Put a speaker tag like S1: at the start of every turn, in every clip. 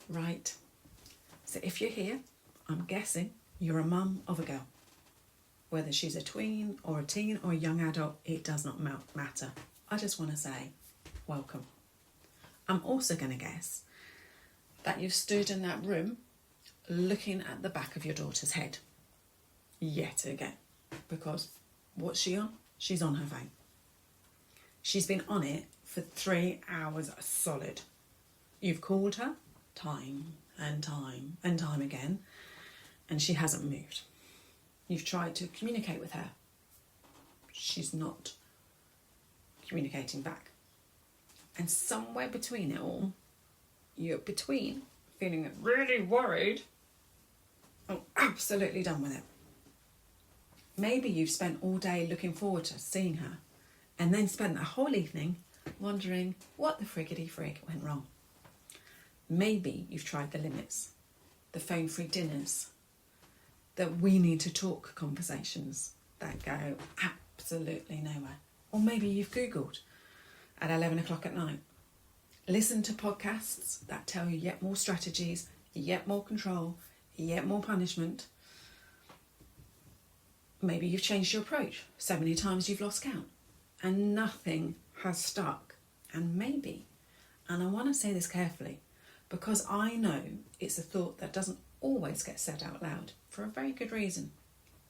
S1: Right. So if you're here, I'm guessing you're a mum of a girl. Whether she's a tween or a teen or a young adult, it does not matter. I just want to say, welcome. I'm also going to guess that you've stood in that room looking at the back of your daughter's head. Yet again. Because what's she on? She's on her phone. She's been on it for 3 hours solid. You've called her time and time and time again, and she hasn't moved. You've tried to communicate with her. She's not communicating back. And somewhere between it all, you're between feeling really worried and absolutely done with it. Maybe you've spent all day looking forward to seeing her and then spent the whole evening wondering what the friggity frig went wrong. Maybe you've tried the limits, the phone-free dinners, the we need to talk conversations that go absolutely nowhere. Or maybe you've Googled at 11 o'clock at night. Listen to podcasts that tell you yet more strategies, yet more control, yet more punishment. Maybe you've changed your approach so many times you've lost count and nothing has stuck. And maybe, and I want to say this carefully, because I know it's a thought that doesn't always get said out loud for a very good reason.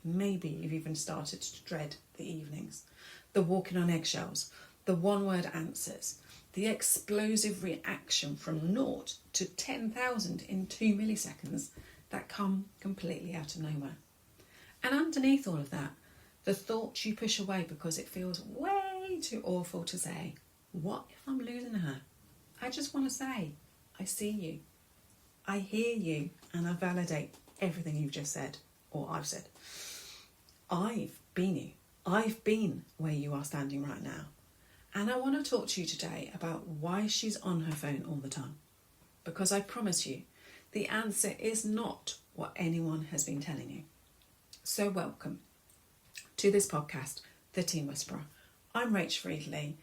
S1: Maybe you've even started to dread the evenings, the walking on eggshells, the one-word answers, the explosive reaction from 0 to 10,000 in 2 milliseconds that come completely out of nowhere. And underneath all of that, the thoughts you push away because it feels way too awful to say, what if I'm losing her? I just want to say, I see you, I hear you, and I validate everything you've just said, or I've said. I've been you. I've been where you are standing right now. And I want to talk to you today about why she's on her phone all the time. Because I promise you, the answer is not what anyone has been telling you. So welcome to this podcast, The Teen Whisperer. I'm Rach Friedley,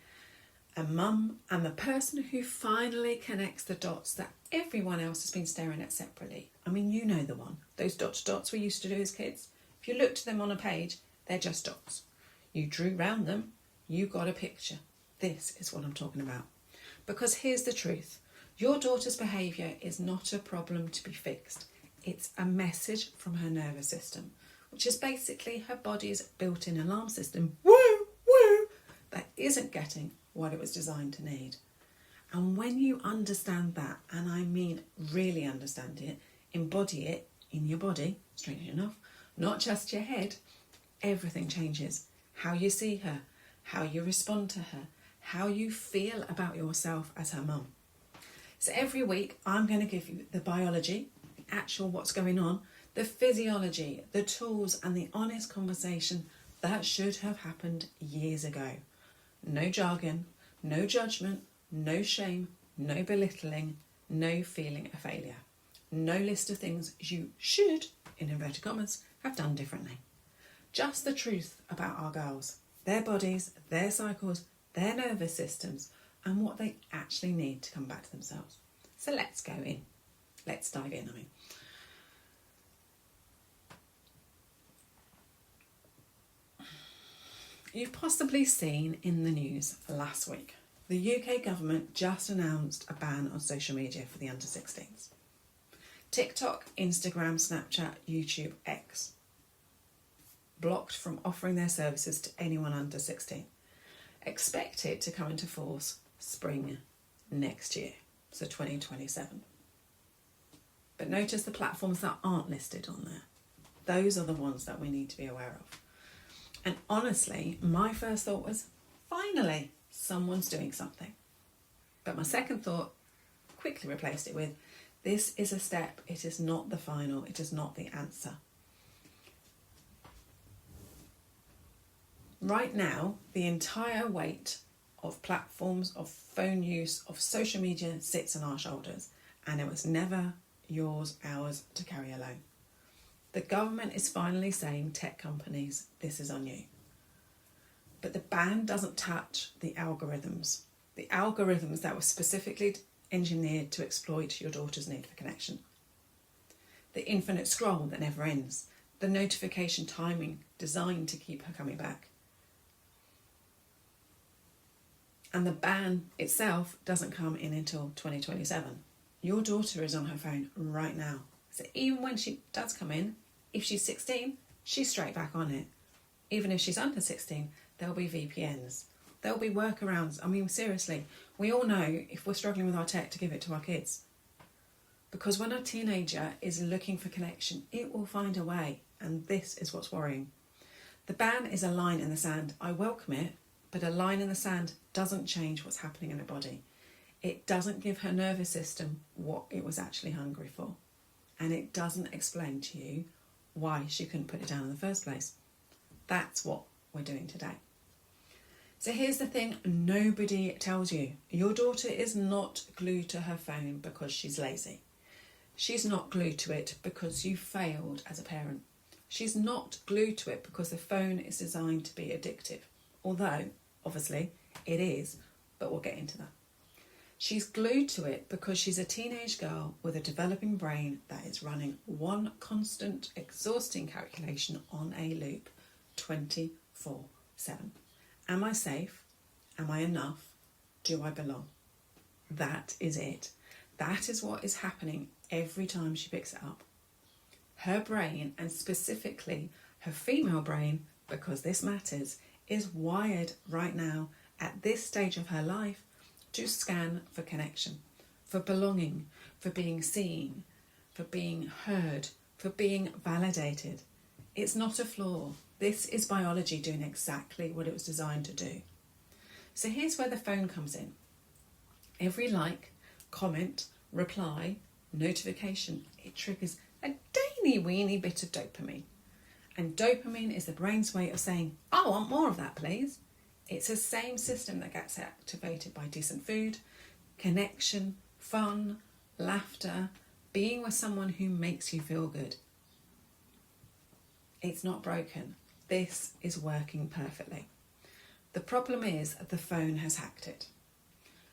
S1: a mum and the person who finally connects the dots that everyone else has been staring at separately. I mean, you know the one. Those dots we used to do as kids. If you looked at them on a page, they're just dots. You drew round them, you got a picture. This is what I'm talking about. Because here's the truth. Your daughter's behaviour is not a problem to be fixed. It's a message from her nervous system, which is basically her body's built-in alarm system, woo, woo, that isn't getting what it was designed to need. And when you understand that, and I mean really understand it, embody it in your body, strangely enough, not just your head, everything changes. How you see her, how you respond to her, how you feel about yourself as her mum. So every week I'm going to give you the biology, the actual what's going on, the physiology, the tools and the honest conversation that should have happened years ago. No jargon, no judgment, no shame, no belittling, no feeling a failure. No list of things you should, in inverted commas, have done differently. Just the truth about our girls, their bodies, their cycles, their nervous systems, and what they actually need to come back to themselves. So let's go in. Let's dive in, You've possibly seen in the news last week, the UK government just announced a ban on social media for the under 16s. TikTok, Instagram, Snapchat, YouTube, X. Blocked from offering their services to anyone under 16. Expected to come into force spring next year, so 2027. But notice the platforms that aren't listed on there. Those are the ones that we need to be aware of. And honestly, my first thought was, finally, someone's doing something. But my second thought quickly replaced it with, this is a step, it is not the final, it is not the answer. Right now, the entire weight of platforms, of phone use, of social media sits on our shoulders, and it was never yours, ours to carry alone. The government is finally saying, tech companies, this is on you. But the ban doesn't touch the algorithms that were specifically engineered to exploit your daughter's need for connection. The infinite scroll that never ends, the notification timing designed to keep her coming back. And the ban itself doesn't come in until 2027. Your daughter is on her phone right now. So even when she does come in, if she's 16, she's straight back on it. Even if she's under 16, there'll be VPNs. There'll be workarounds. I mean, seriously, we all know if we're struggling with our tech to give it to our kids. Because when a teenager is looking for connection, it will find a way. And this is what's worrying. The ban is a line in the sand. I welcome it, but a line in the sand doesn't change what's happening in her body. It doesn't give her nervous system what it was actually hungry for. And it doesn't explain to you why she couldn't put it down in the first place. That's what we're doing today. So here's the thing nobody tells you. Your daughter is not glued to her phone because she's lazy. She's not glued to it because you failed as a parent. She's not glued to it because the phone is designed to be addictive. Although, obviously, it is, but we'll get into that. She's glued to it because she's a teenage girl with a developing brain that is running one constant, exhausting calculation on a loop 24/7. Am I safe? Am I enough? Do I belong? That is it. That is what is happening every time she picks it up. Her brain, and specifically her female brain, because this matters, is wired right now at this stage of her life to scan for connection, for belonging, for being seen, for being heard, for being validated. It's not a flaw. This is biology doing exactly what it was designed to do. So here's where the phone comes in. Every like, comment, reply, notification, it triggers a tiny weeny bit of dopamine. And dopamine is the brain's way of saying, I want more of that, please. It's the same system that gets activated by decent food, connection, fun, laughter, being with someone who makes you feel good. It's not broken. This is working perfectly. The problem is the phone has hacked it.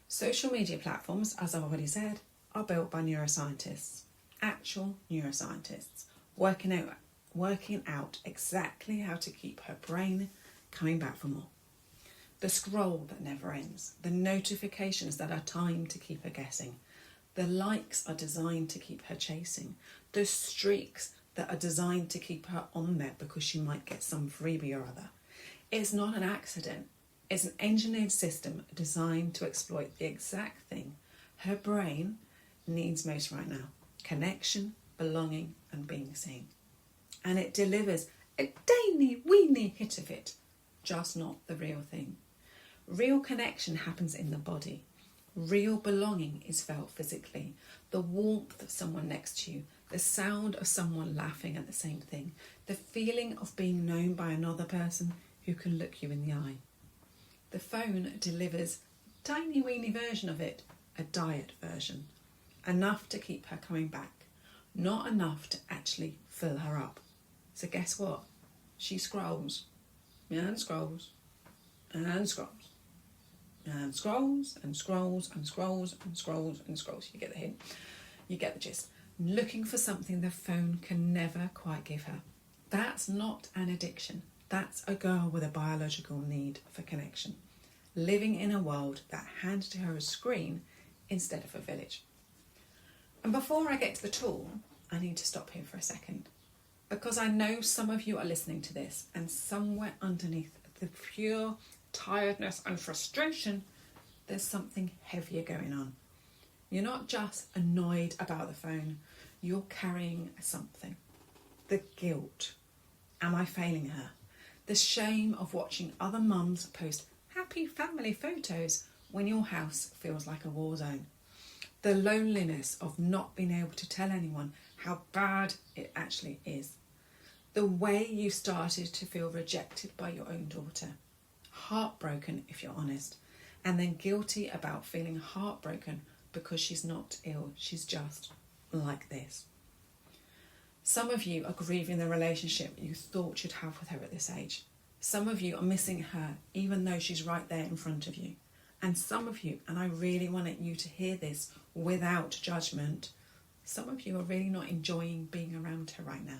S1: Social media platforms, as I've already said, are built by neuroscientists, actual neuroscientists, working out exactly how to keep her brain coming back for more. The scroll that never ends, the notifications that are timed to keep her guessing, the likes are designed to keep her chasing, the streaks that are designed to keep her on there because she might get some freebie or other. It's not an accident. It's an engineered system designed to exploit the exact thing her brain needs most right now: connection, belonging, and being seen. And it delivers a tiny weeny hit of it, just not the real thing. Real connection happens in the body. Real belonging is felt physically. The warmth of someone next to you, the sound of someone laughing at the same thing, the feeling of being known by another person who can look you in the eye. The phone delivers a tiny weeny version of it, a diet version, enough to keep her coming back, not enough to actually fill her up. So guess what? She scrolls and scrolls and scrolls and scrolls and scrolls and scrolls and scrolls and scrolls. You get the hint. You get the gist. Looking for something the phone can never quite give her. That's not an addiction. That's a girl with a biological need for connection, living in a world that hands to her a screen instead of a village. And before I get to the tool, I need to stop here for a second, because I know some of you are listening to this, and somewhere underneath the pure tiredness and frustration, there's something heavier going on. You're not just annoyed about the phone, you're carrying something. The guilt. Am I failing her? The shame of watching other mums post happy family photos when your house feels like a war zone. The loneliness of not being able to tell anyone how bad it actually is. The way you started to feel rejected by your own daughter. Heartbroken, if you're honest, and then guilty about feeling heartbroken because she's not ill, she's just like this. Some of you are grieving the relationship you thought you'd have with her at this age. Some of you are missing her even though she's right there in front of you. And some of you, and I really want you to hear this without judgment, some of you are really not enjoying being around her right now.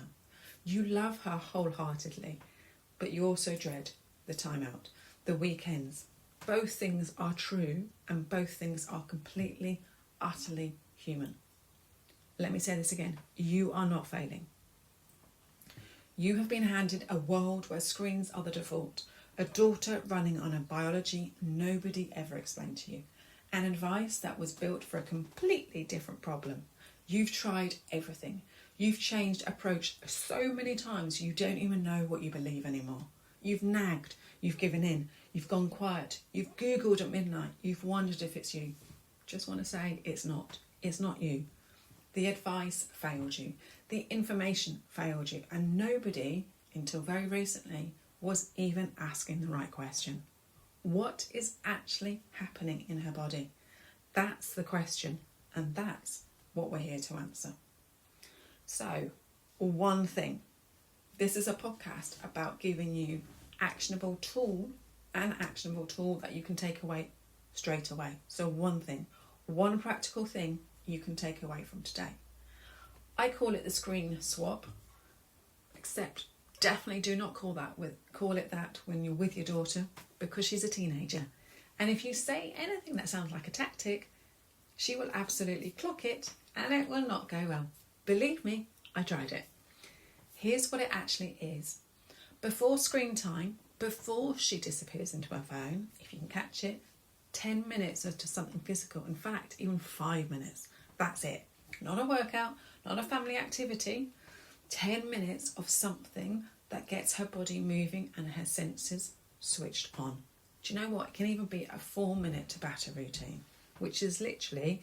S1: You love her wholeheartedly, but you also dread the time out, the weekends. Both things are true, and both things are completely, utterly human. Let me say this again. You are not failing. You have been handed a world where screens are the default, a daughter running on a biology nobody ever explained to you, and advice that was built for a completely different problem. You've tried everything. You've changed approach so many times you don't even know what you believe anymore. You've nagged, you've given in, you've gone quiet, you've Googled at midnight, you've wondered if it's you. Just want to say it's not. It's not you. The advice failed you. The information failed you. And nobody, until very recently, was even asking the right question. What is actually happening in her body? That's the question, and that's what we're here to answer. So, one thing. This is a podcast about giving you an actionable tool that you can take away straight away. So one thing, one practical thing you can take away from today. I call it the screen swap, except definitely do not call it that when you're with your daughter, because she's a teenager. And if you say anything that sounds like a tactic, she will absolutely clock it and it will not go well. Believe me, I tried it. Here's what it actually is. Before screen time, before she disappears into her phone, if you can catch it, 10 minutes to something physical. In fact, even 5 minutes. That's it. Not a workout, not a family activity. 10 minutes of something that gets her body moving and her senses switched on. Do you know what? It can even be a 4-minute Tabata routine, which is literally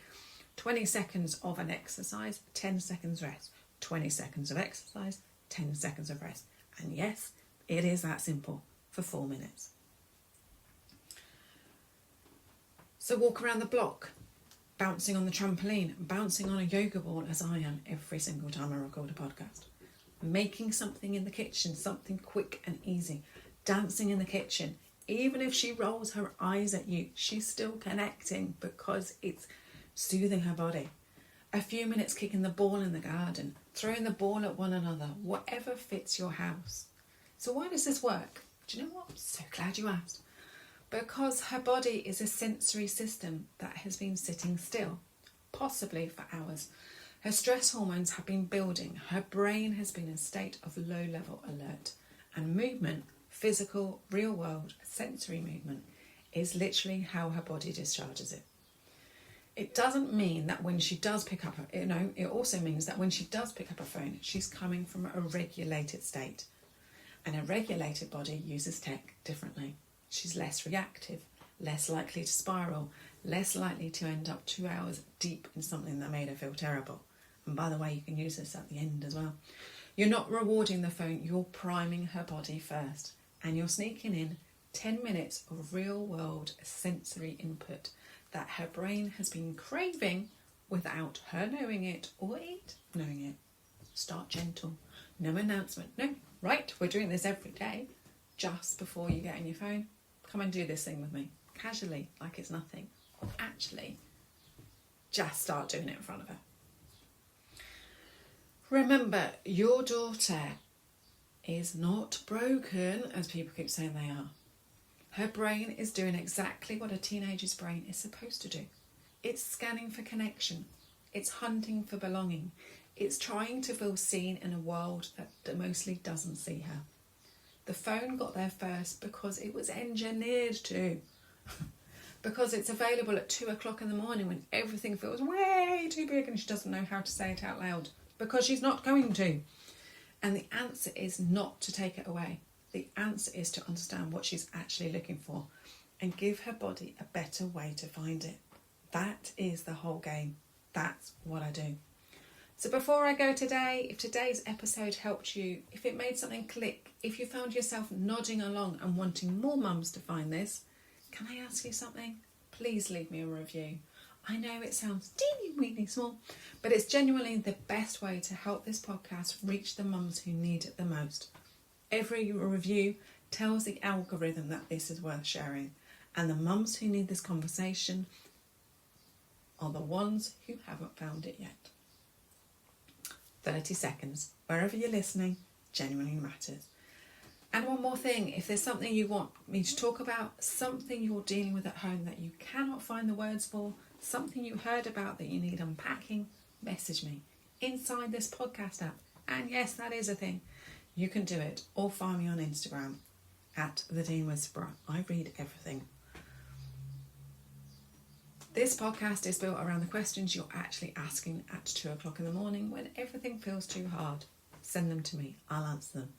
S1: 20 seconds of an exercise, 10 seconds rest. 20 seconds of exercise, 10 seconds of rest. And yes, it is that simple for 4 minutes. So walk around the block, bouncing on the trampoline, bouncing on a yoga ball as I am every single time I record a podcast. Making something in the kitchen, something quick and easy. Dancing in the kitchen. Even if she rolls her eyes at you, she's still connecting because it's soothing her body. A few minutes kicking the ball in the garden, throwing the ball at one another, whatever fits your house. So why does this work? Do you know what? I'm so glad you asked. Because her body is a sensory system that has been sitting still, possibly for hours. Her stress hormones have been building. Her brain has been in a state of low-level alert. And movement, physical, real-world, sensory movement, is literally how her body discharges it. It doesn't mean that when she does pick up, it also means that when she does pick up a phone, she's coming from a regulated state. And a regulated body uses tech differently. She's less reactive, less likely to spiral, less likely to end up 2 hours deep in something that made her feel terrible. And by the way, you can use this at the end as well. You're not rewarding the phone, you're priming her body first. And you're sneaking in 10 minutes of real world sensory input that her brain has been craving without her knowing it or it knowing it. Start gentle. No announcement. No, right, we're doing this every day. Just before you get on your phone, come and do this thing with me. Casually, like it's nothing. Or actually, just start doing it in front of her. Remember, your daughter is not broken, as people keep saying they are. Her brain is doing exactly what a teenager's brain is supposed to do. It's scanning for connection. It's hunting for belonging. It's trying to feel seen in a world that mostly doesn't see her. The phone got there first because it was engineered to. Because it's available at 2 o'clock in the morning when everything feels way too big and she doesn't know how to say it out loud. Because she's not going to. And the answer is not to take it away. The answer is to understand what she's actually looking for and give her body a better way to find it. That is the whole game. That's what I do. So before I go today, if today's episode helped you, if it made something click, if you found yourself nodding along and wanting more mums to find this, can I ask you something? Please leave me a review. I know it sounds teeny-weeny small, but it's genuinely the best way to help this podcast reach the mums who need it the most. Every review tells the algorithm that this is worth sharing, And the mums who need this conversation are the ones who haven't found it yet. 30 seconds, wherever you're listening, genuinely matters. And one more thing, if there's something you want me to talk about, something you're dealing with at home that you cannot find the words for, something you heard about that you need unpacking, message me inside this podcast app. And yes, that is a thing. You can do it, or find me on Instagram at The Dean Whisperer. I read everything. This podcast is built around the questions you're actually asking at 2 o'clock in the morning when everything feels too hard. Send them to me, I'll answer them.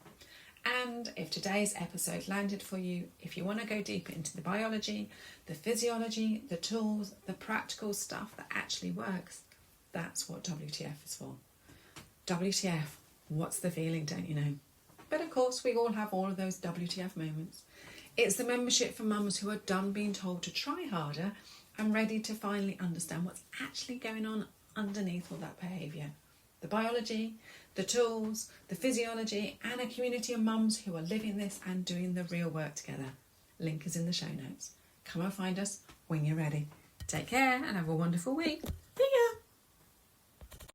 S1: And if today's episode landed for you, if you want to go deeper into the biology, the physiology, the tools, the practical stuff that actually works, that's what WTF is for. WTF, what's the feeling, don't you know? But of course, we all have all of those WTF moments. It's the membership for mums who are done being told to try harder and ready to finally understand what's actually going on underneath all that behaviour. The biology, the tools, the physiology, and a community of mums who are living this and doing the real work together. Link is in the show notes. Come and find us when you're ready. Take care and have a wonderful week.